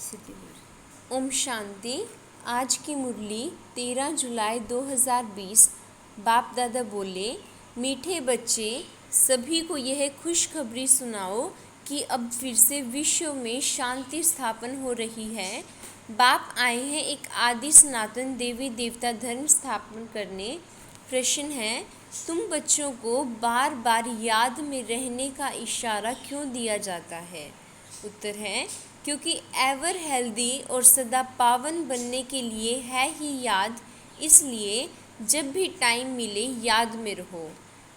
ओम शांति। आज की मुरली 13 जुलाई 2020। बाप दादा बोले, मीठे बच्चे, सभी को यह खुशखबरी सुनाओ कि अब फिर से विश्व में शांति स्थापन हो रही है। बाप आए हैं एक आदि सनातन देवी देवता धर्म स्थापन करने। प्रश्न है, तुम बच्चों को बार बार याद में रहने का इशारा क्यों दिया जाता है? उत्तर है, क्योंकि एवर हेल्दी और सदा पावन बनने के लिए है ही याद। इसलिए जब भी टाइम मिले याद में रहो।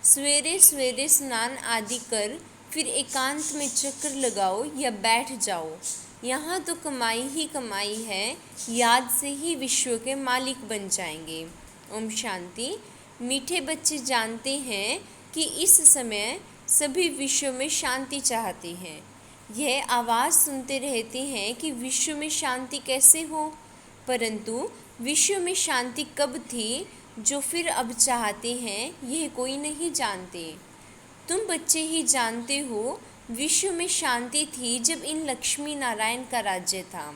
सवेरे सवेरे स्नान आदि कर फिर एकांत में चक्कर लगाओ या बैठ जाओ। यहाँ तो कमाई ही कमाई है, याद से ही विश्व के मालिक बन जाएंगे। ओम शांति। मीठे बच्चे जानते हैं कि इस समय सभी विश्व में शांति चाहते हैं। यह आवाज़ सुनते रहते हैं कि विश्व में शांति कैसे हो, परंतु विश्व में शांति कब थी जो फिर अब चाहते हैं, यह कोई नहीं जानते। तुम बच्चे ही जानते हो, विश्व में शांति थी जब इन लक्ष्मी नारायण का राज्य था।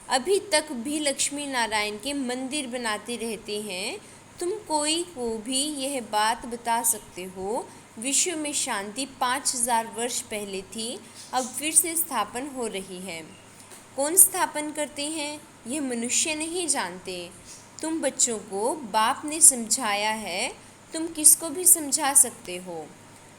अभी तक भी लक्ष्मी नारायण के मंदिर बनाते रहते हैं। तुम कोई को भी यह बात बता सकते हो, विश्व में शांति 5000 वर्ष पहले थी, अब फिर से स्थापन हो रही है। कौन स्थापन करते हैं, यह मनुष्य नहीं जानते। तुम बच्चों को बाप ने समझाया है, तुम किसको भी समझा सकते हो।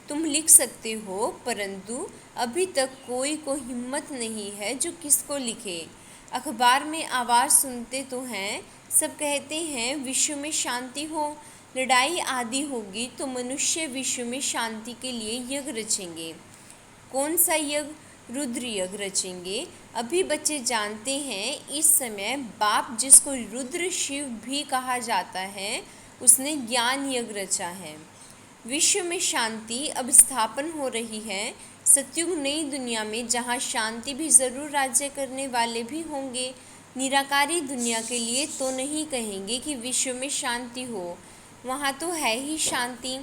तुम लिख सकते हो, परंतु अभी तक कोई को हिम्मत नहीं है जो किसको लिखे। अखबार में आवाज़ सुनते तो हैं, सब कहते हैं विश्व में शांति हो, लड़ाई आदि होगी तो मनुष्य विश्व में शांति के लिए यज्ञ रचेंगे। कौन सा यज्ञ? रुद्र यज्ञ रचेंगे। अभी बच्चे जानते हैं, इस समय बाप जिसको रुद्र शिव भी कहा जाता है, उसने ज्ञान यज्ञ रचा है। विश्व में शांति अब स्थापन हो रही है। सतयुग नई दुनिया में जहाँ शांति भी ज़रूर राज्य करने वाले भी होंगे। निराकारी दुनिया के लिए तो नहीं कहेंगे कि विश्व में शांति हो, वहाँ तो है ही शांति।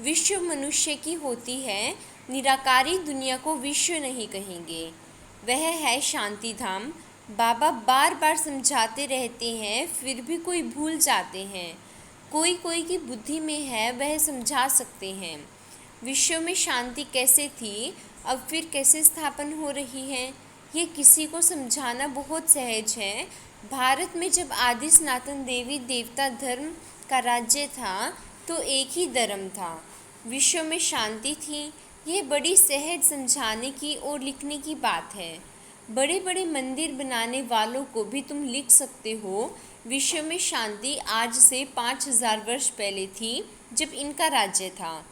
विश्व मनुष्य की होती है, निराकारी दुनिया को विश्व नहीं कहेंगे, वह है शांति धाम। बाबा बार बार समझाते रहते हैं, फिर भी कोई भूल जाते हैं। कोई कोई की बुद्धि में है, वह समझा सकते हैं। विश्व में शांति कैसे थी, अब फिर कैसे स्थापन हो रही है, ये किसी को समझाना बहुत सहज है। भारत में जब आदि सनातन देवी देवता धर्म का राज्य था तो एक ही धर्म था, विश्व में शांति थी। यह बड़ी सहज समझाने की और लिखने की बात है। बड़े बड़े मंदिर बनाने वालों को भी तुम लिख सकते हो, विश्व में शांति आज से 5000 वर्ष पहले थी जब इनका राज्य था,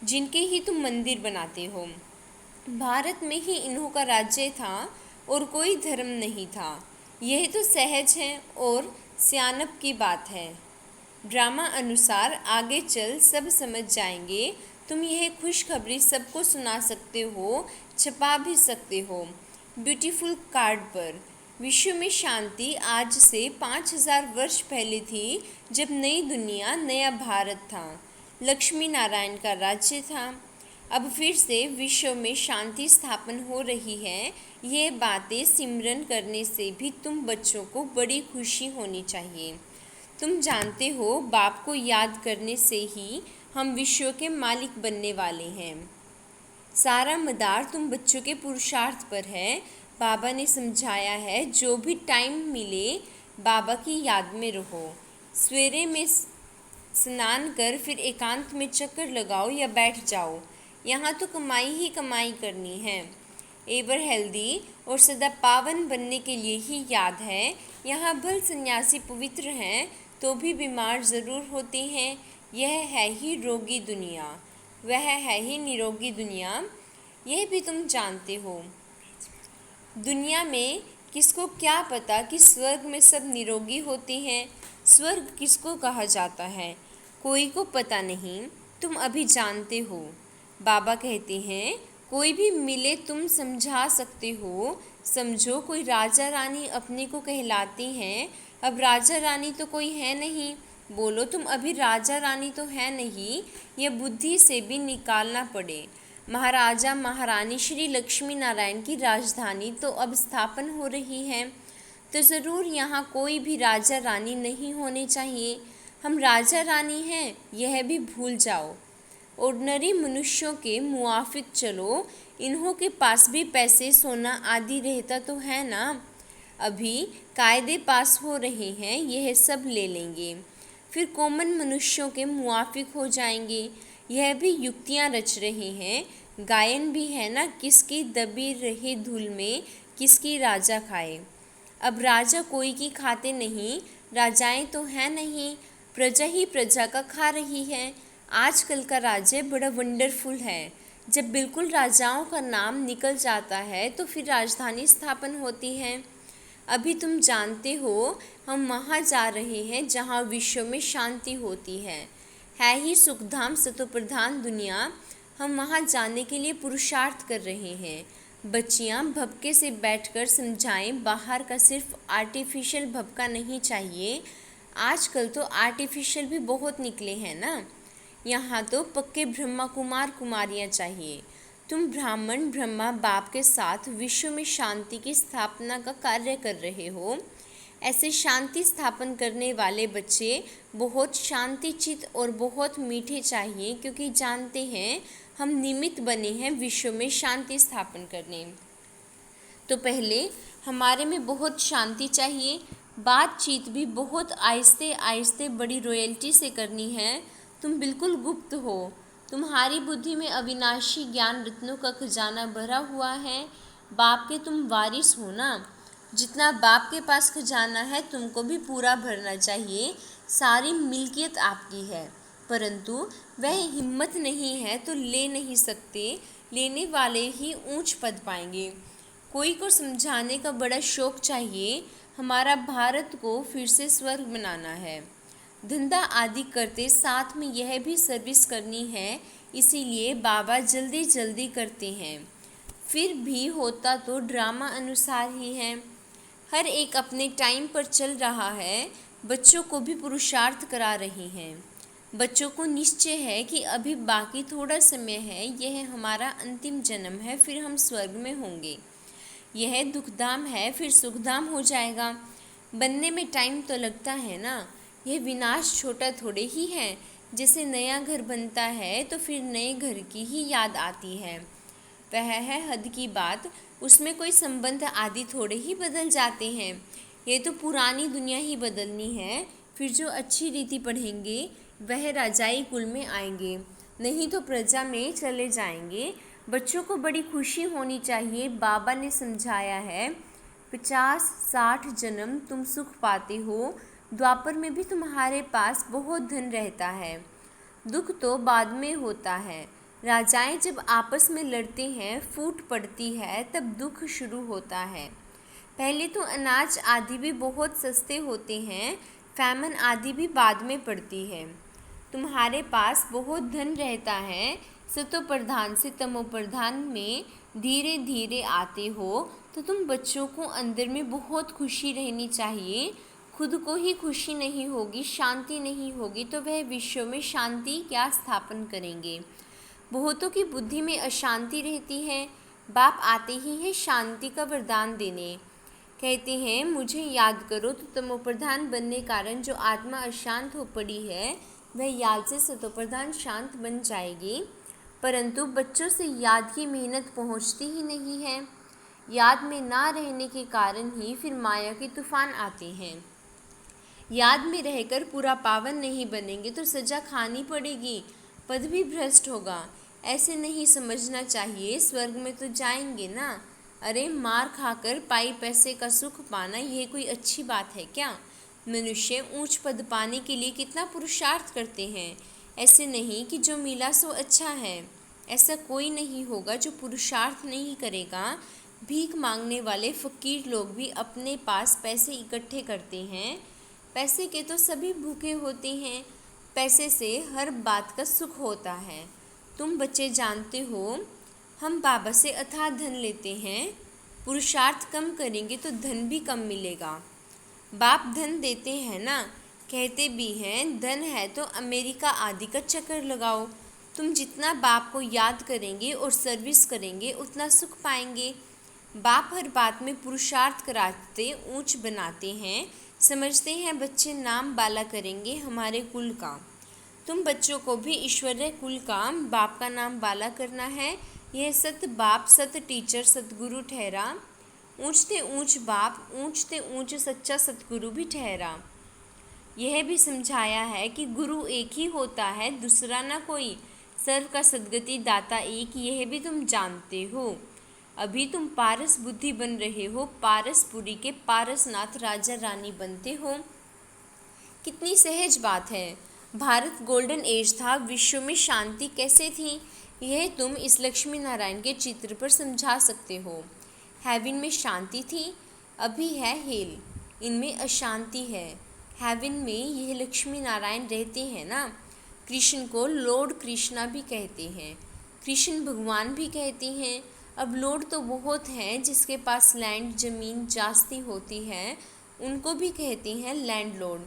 जिनके ही तुम मंदिर बनाते हो। भारत में ही इन्हों का राज्य था और कोई धर्म नहीं था। यह तो सहज है और सियानप की बात है। ड्रामा अनुसार आगे चल सब समझ जाएंगे। तुम यह खुशखबरी सबको सुना सकते हो, छपा भी सकते हो ब्यूटीफुल कार्ड पर। विश्व में शांति आज से 5000 वर्ष पहले थी जब नई दुनिया नया भारत था, लक्ष्मी नारायण का राज्य था। अब फिर से विश्व में शांति स्थापन हो रही है। ये बातें सिमरन करने से भी तुम बच्चों को बड़ी खुशी होनी चाहिए। तुम जानते हो, बाप को याद करने से ही हम विश्व के मालिक बनने वाले हैं। सारा मदार तुम बच्चों के पुरुषार्थ पर है। बाबा ने समझाया है, जो भी टाइम मिले बाबा की याद में रहो। सवेरे में स्नान कर फिर एकांत में चक्कर लगाओ या बैठ जाओ। यहाँ तो कमाई ही कमाई करनी है। एवर हेल्दी और सदा पावन बनने के लिए ही याद है। यहाँ भल सन्यासी पवित्र हैं तो भी बीमार ज़रूर होते हैं। यह है ही रोगी दुनिया, वह है ही निरोगी दुनिया। यह भी तुम जानते हो। दुनिया में किसको क्या पता कि स्वर्ग में सब निरोगी होते हैं। स्वर्ग किसको कहा जाता है, कोई को पता नहीं। तुम अभी जानते हो। बाबा कहते हैं, कोई भी मिले तुम समझा सकते हो। समझो, कोई राजा रानी अपने को कहलाते हैं। अब राजा रानी तो कोई है नहीं। बोलो, तुम अभी राजा रानी तो है नहीं, यह बुद्धि से भी निकालना पड़े। महाराजा महारानी श्री लक्ष्मी नारायण की राजधानी तो अब स्थापन हो रही है, तो ज़रूर यहाँ कोई भी राजा रानी नहीं होने चाहिए। हम राजा रानी हैं यह भी भूल जाओ। ऑर्डिनरी मनुष्यों के मुआफिक चलो, इन्हों के पास भी पैसे सोना आदि रहता तो है ना। अभी कायदे पास हो रहे हैं, यह सब ले लेंगे, फिर कॉमन मनुष्यों के मुआफिक हो जाएंगे। यह भी युक्तियाँ रच रहे हैं, गायन भी है ना, किसकी दबी रहे धूल में किसकी राजा खाए। अब राजा कोई की खाते नहीं, राजाएं तो हैं नहीं, प्रजा ही प्रजा का खा रही है। आजकल का राज्य बड़ा वंडरफुल है। जब बिल्कुल राजाओं का नाम निकल जाता है तो फिर राजधानी स्थापन होती है। अभी तुम जानते हो हम वहाँ जा रहे हैं जहाँ विश्व में शांति होती है ही सुखधाम सतोप्रधान दुनिया। हम वहाँ जाने के लिए पुरुषार्थ कर रहे हैं। बच्चियाँ भभके से बैठकर समझाएं, बाहर का सिर्फ आर्टिफिशियल भभका नहीं चाहिए। आजकल तो आर्टिफिशियल भी बहुत निकले हैं ना। यहाँ तो पक्के ब्रह्मा कुमार कुमारियाँ चाहिए। तुम ब्राह्मण ब्रह्मा बाप के साथ विश्व में शांति की स्थापना का कार्य कर रहे हो। ऐसे शांति स्थापन करने वाले बच्चे बहुत शांतिचित और बहुत मीठे चाहिए, क्योंकि जानते हैं हम निमित्त बने हैं विश्व में शांति स्थापन करने। तो पहले हमारे में बहुत शांति चाहिए, बातचीत भी बहुत आहिस्ते आहिस्ते बड़ी रॉयल्टी से करनी है। तुम बिल्कुल गुप्त हो, तुम्हारी बुद्धि में अविनाशी ज्ञान रत्नों का खजाना भरा हुआ है। बाप के तुम वारिस हो ना, जितना बाप के पास खजाना है तुमको भी पूरा भरना चाहिए। सारी मिल्कियत आपकी है, परंतु वह हिम्मत नहीं है तो ले नहीं सकते। लेने वाले ही ऊंच पद पाएंगे। कोई को समझाने का बड़ा शौक चाहिए। हमारा भारत को फिर से स्वर्ग बनाना है। धंधा आदि करते साथ में यह भी सर्विस करनी है, इसीलिए बाबा जल्दी जल्दी करते हैं। फिर भी होता तो ड्रामा अनुसार ही है। हर एक अपने टाइम पर चल रहा है। बच्चों को भी पुरुषार्थ करा रहे हैं। बच्चों को निश्चय है कि अभी बाकी थोड़ा समय है, यह हमारा अंतिम जन्म है, फिर हम स्वर्ग में होंगे। यह दुखधाम है, फिर सुखधाम हो जाएगा। बनने में टाइम तो लगता है ना। यह विनाश छोटा थोड़े ही है। जैसे नया घर बनता है तो फिर नए घर की ही याद आती है, वह है हद की बात। उसमें कोई संबंध आदि थोड़े ही बदल जाते हैं। ये तो पुरानी दुनिया ही बदलनी है। फिर जो अच्छी रीति पढ़ेंगे वह राजाई कुल में आएंगे, नहीं तो प्रजा में चले जाएंगे। बच्चों को बड़ी खुशी होनी चाहिए। बाबा ने समझाया है, 50-60 जन्म तुम सुख पाते हो, द्वापर में भी तुम्हारे पास बहुत धन रहता है। दुख तो बाद में होता है। राजाएं जब आपस में लड़ते हैं, फूट पड़ती है, तब दुख शुरू होता है। पहले तो अनाज आदि भी बहुत सस्ते होते हैं, फैमन आदि भी बाद में पड़ती है। तुम्हारे पास बहुत धन रहता है, सतोप्रधान से तमोप्रधान में धीरे धीरे आते हो, तो तुम बच्चों को अंदर में बहुत खुशी रहनी चाहिए। खुद को ही खुशी नहीं होगी, शांति नहीं होगी, तो वह विश्व में शांति क्या स्थापन करेंगे। बहुतों की बुद्धि में अशांति रहती है। बाप आते ही हैं शांति का वरदान देने। कहते हैं मुझे याद करो, तो तमोप्रधान बनने कारण जो आत्मा अशांत हो पड़ी है वह याद से सतोप्रधान शांत बन जाएगी। परंतु बच्चों से याद की मेहनत पहुंचती ही नहीं है। याद में ना रहने के कारण ही फिर माया के तूफान आते हैं। याद में रहकर पूरा पावन नहीं बनेंगे तो सजा खानी पड़ेगी, पद भी भ्रष्ट होगा। ऐसे नहीं समझना चाहिए, स्वर्ग में तो जाएंगे ना। अरे मार खाकर पाई पैसे का सुख पाना यह कोई अच्छी बात है क्या। मनुष्य ऊंच पद पाने के लिए कितना पुरुषार्थ करते हैं। ऐसे नहीं कि जो मिला सो अच्छा है। ऐसा कोई नहीं होगा जो पुरुषार्थ नहीं करेगा। भीख मांगने वाले फकीर लोग भी अपने पास पैसे इकट्ठे करते हैं। पैसे के तो सभी भूखे होते हैं। पैसे से हर बात का सुख होता है। तुम बच्चे जानते हो, हम बाबा से अथाह धन लेते हैं। पुरुषार्थ कम करेंगे तो धन भी कम मिलेगा। बाप धन देते हैं ना, कहते भी हैं धन है तो अमेरिका आदि का चक्कर लगाओ। तुम जितना बाप को याद करेंगे और सर्विस करेंगे उतना सुख पाएंगे। बाप हर बात में पुरुषार्थ कराते ऊंच बनाते हैं। समझते हैं बच्चे नाम बाला करेंगे हमारे कुल का। तुम बच्चों को भी ईश्वरीय कुल का बाप का नाम बाला करना है। यह सत बाप सत टीचर सतगुरु ठहरा। ऊंचते ऊंच बाप ऊंचते ऊंच सच्चा सतगुरु भी ठहरा। यह भी समझाया है कि गुरु एक ही होता है, दूसरा ना कोई। सर्व का सद्गति दाता एक, यह भी तुम जानते हो। अभी तुम पारस बुद्धि बन रहे हो, पारसपुरी के पारसनाथ राजा रानी बनते हो। कितनी सहज बात है। भारत गोल्डन एज था, विश्व में शांति कैसे थी, यह तुम इस लक्ष्मी नारायण के चित्र पर समझा सकते हो। हेवन में शांति थी, अभी है हेल, इनमें अशांति है। हेवन में यह लक्ष्मी नारायण रहते हैं ना। कृष्ण को लॉर्ड कृष्णा भी कहते हैं, कृष्ण भगवान भी कहते हैं। अब लॉर्ड तो बहुत हैं, जिसके पास लैंड ज़मीन जास्ती होती है उनको भी कहते हैं लैंड लॉर्ड।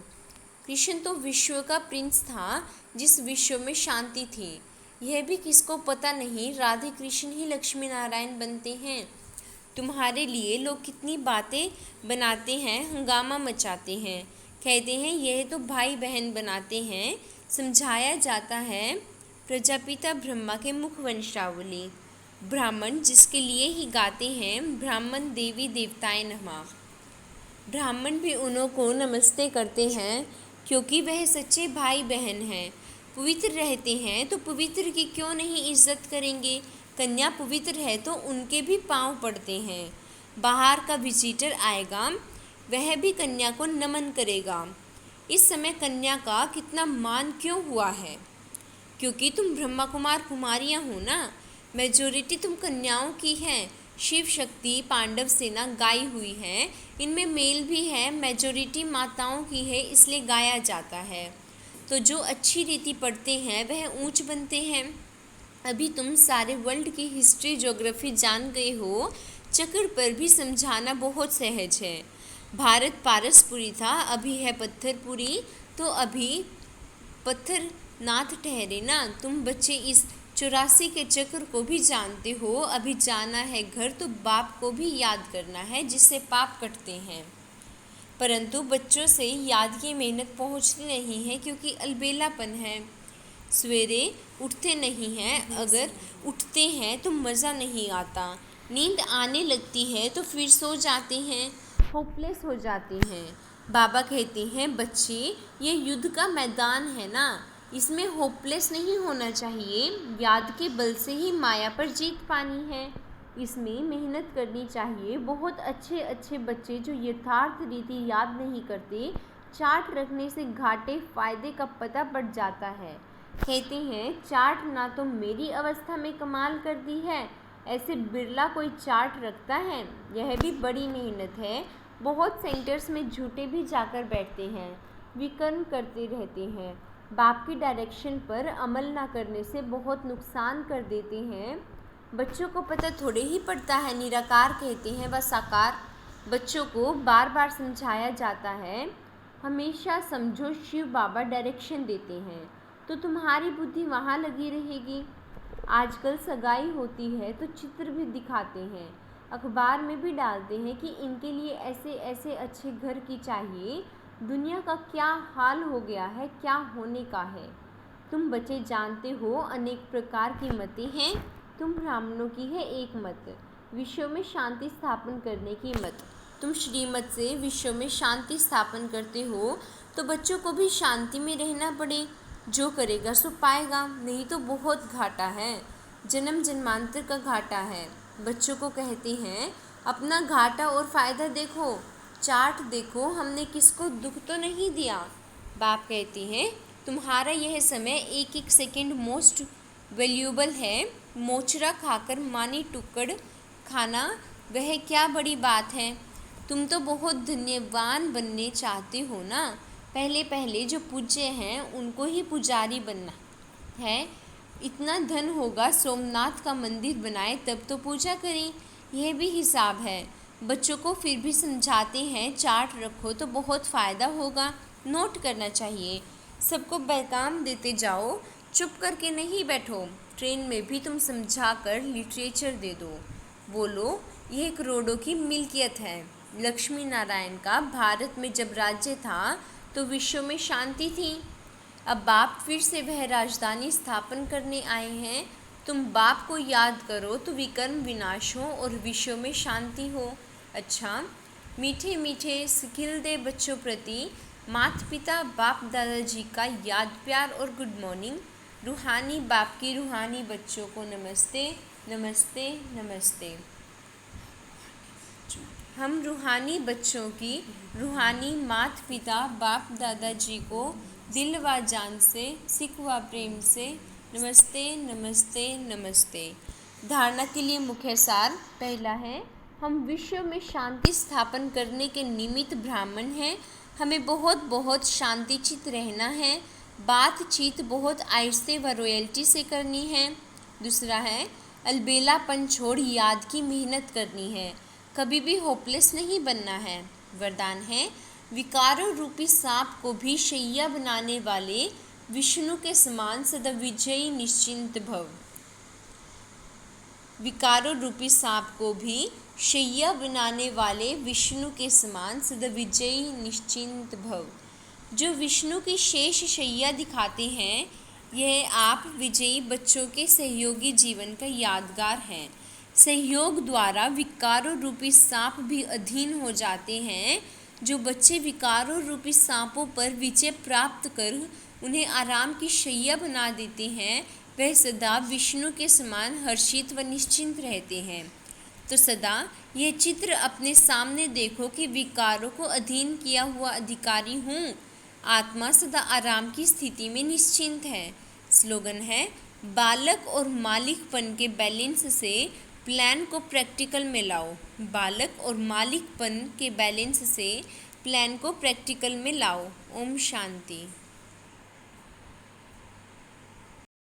कृष्ण तो विश्व का प्रिंस था, जिस विश्व में शांति थी। यह भी किसको पता नहीं, राधे कृष्ण ही लक्ष्मी नारायण बनते हैं। तुम्हारे लिए लोग कितनी बातें बनाते हैं, हंगामा मचाते हैं, कहते हैं यह तो भाई बहन बनाते हैं। समझाया जाता है प्रजापिता ब्रह्मा के मुख वंशावली। ब्राह्मण जिसके लिए ही गाते हैं, ब्राह्मण देवी देवताएं नमः। ब्राह्मण भी उन्हों को नमस्ते करते हैं, क्योंकि वह सच्चे भाई बहन हैं। पवित्र रहते हैं तो पवित्र की क्यों नहीं इज्जत करेंगे। कन्या पवित्र है तो उनके भी पांव पड़ते हैं। बाहर का विजिटर आएगा, वह भी कन्या को नमन करेगा। इस समय कन्या का कितना मान क्यों हुआ है, क्योंकि तुम ब्रह्मा कुमार कुमारियाँ हो ना। मेजॉरिटी तुम कन्याओं की है। शिव शक्ति पांडव सेना गाई हुई है, इनमें मेल भी है। मेजॉरिटी माताओं की है, इसलिए गाया जाता है। तो जो अच्छी रीति पढ़ते हैं वह ऊंच बनते हैं। अभी तुम सारे वर्ल्ड की हिस्ट्री ज्योग्राफी जान गए हो, चक्र पर भी समझाना बहुत सहज है। भारत पारसपुरी था, अभी है पत्थरपुरी, तो अभी पत्थर नाथ ठहरे ना। तुम बच्चे इस 84 के चक्र को भी जानते हो। अभी जाना है घर तो बाप को भी याद करना है, जिससे पाप कटते हैं। परंतु बच्चों से याद की मेहनत पहुंचती नहीं है, क्योंकि अलबेलापन है। सवेरे उठते नहीं हैं, अगर उठते हैं तो मज़ा नहीं आता। नींद आने लगती है तो फिर सो जाते हैं, होपलेस हो जाते हैं। बाबा कहते हैं बच्चे, ये युद्ध का मैदान है ना, इसमें होपलेस नहीं होना चाहिए। याद के बल से ही माया पर जीत पानी है, इसमें मेहनत करनी चाहिए। बहुत अच्छे अच्छे बच्चे जो यथार्थ रीति याद नहीं करते, चार्ट रखने से घाटे फायदे का पता पड़ जाता है। कहते हैं चार्ट ना तो मेरी अवस्था में कमाल कर दी है, ऐसे बिरला कोई चार्ट रखता है। यह भी बड़ी मेहनत है। बहुत सेंटर्स में झूठे भी जाकर बैठते हैं, विकर्म करते रहते हैं। बाप की डायरेक्शन पर अमल ना करने से बहुत नुकसान कर देते हैं। बच्चों को पता थोड़े ही पड़ता है, निराकार कहते हैं व साकार। बच्चों को बार बार समझाया जाता है, हमेशा समझो शिव बाबा डायरेक्शन देते हैं, तो तुम्हारी बुद्धि वहाँ लगी रहेगी। आजकल सगाई होती है तो चित्र भी दिखाते हैं, अखबार में भी डालते हैं कि इनके लिए ऐसे ऐसे अच्छे घर की चाहिए। दुनिया का क्या हाल हो गया है, क्या होने का है। तुम बच्चे जानते हो अनेक प्रकार की मतें हैं, तुम ब्राह्मणों की है एक मत, विश्व में शांति स्थापन करने की मत। तुम श्रीमत से विश्व में शांति स्थापन करते हो, तो बच्चों को भी शांति में रहना पड़े। जो करेगा सो पाएगा, नहीं तो बहुत घाटा है, जन्म जन्मांतर का घाटा है। बच्चों को कहते हैं अपना घाटा और फ़ायदा देखो, चार्ट देखो, हमने किसको दुख तो नहीं दिया। बाप कहते हैं तुम्हारा यह समय एक एक सेकंड मोस्ट वैल्यूएबल है। मोचरा खाकर मानी टुकड़ खाना वह क्या बड़ी बात है। तुम तो बहुत धन्यवान बनने चाहते हो ना। पहले पहले जो पूज्य हैं उनको ही पुजारी बनना है। इतना धन होगा, सोमनाथ का मंदिर बनाए तब तो पूजा करें, यह भी हिसाब है। बच्चों को फिर भी समझाते हैं चार्ट रखो तो बहुत फ़ायदा होगा, नोट करना चाहिए। सबको पैगाम देते जाओ चुप करके नहीं बैठो, ट्रेन में भी तुम समझा कर लिटरेचर दे दो। बोलो यह करोड़ों की मिल्कियत है। लक्ष्मी नारायण का भारत में जब राज्य था तो विश्व में शांति थी। अब बाप फिर से वह राजधानी स्थापन करने आए हैं। तुम बाप को याद करो तो विकर्म विनाश हो और विश्व में शांति हो। अच्छा, मीठे मीठे सिखिलदे बच्चों प्रति माता पिता बाप दादाजी का याद प्यार और गुड मॉर्निंग। रूहानी बाप की रूहानी बच्चों को नमस्ते नमस्ते नमस्ते। हम रूहानी बच्चों की रूहानी माता पिता बाप दादाजी को दिल व जान से सिख व प्रेम से नमस्ते नमस्ते नमस्ते। धारणा के लिए मुख्य सार। पहला है, हम विश्व में शांति स्थापन करने के निमित्त ब्राह्मण हैं। हमें बहुत बहुत शांतिचित रहना है। बातचीत बहुत आहिस्ते व रॉयल्टी से करनी है। दूसरा है, अलबेलापन छोड़ याद की मेहनत करनी है। कभी भी होपलेस नहीं बनना है। वरदान है, विकारों रूपी सांप को भी शैया बनाने वाले विष्णु के समान सदा विजयी निश्चिंत भव। विकारों रूपी सांप को भी शैया बनाने वाले विष्णु के समान सदा विजयी निश्चिंत भव। जो विष्णु की शेष शैया दिखाते हैं, यह आप विजयी बच्चों के सहयोगी जीवन का यादगार है। सहयोग द्वारा विकारों रूपी सांप भी अधीन हो जाते हैं। जो बच्चे विकारों रूपी सांपों पर विजय प्राप्त कर उन्हें आराम की शैया बना देते हैं, वह सदा विष्णु के समान हर्षित व निश्चिंत रहते हैं। तो सदा यह चित्र अपने सामने देखो कि विकारों को अधीन किया हुआ अधिकारी हूँ। आत्मा सदा आराम की स्थिति में निश्चिंत है। स्लोगन है, बालक और मालिकपन के बैलेंस से प्लान को प्रैक्टिकल में लाओ। बालक और मालिकपन के बैलेंस से प्लान को प्रैक्टिकल में लाओ। ओम शांति।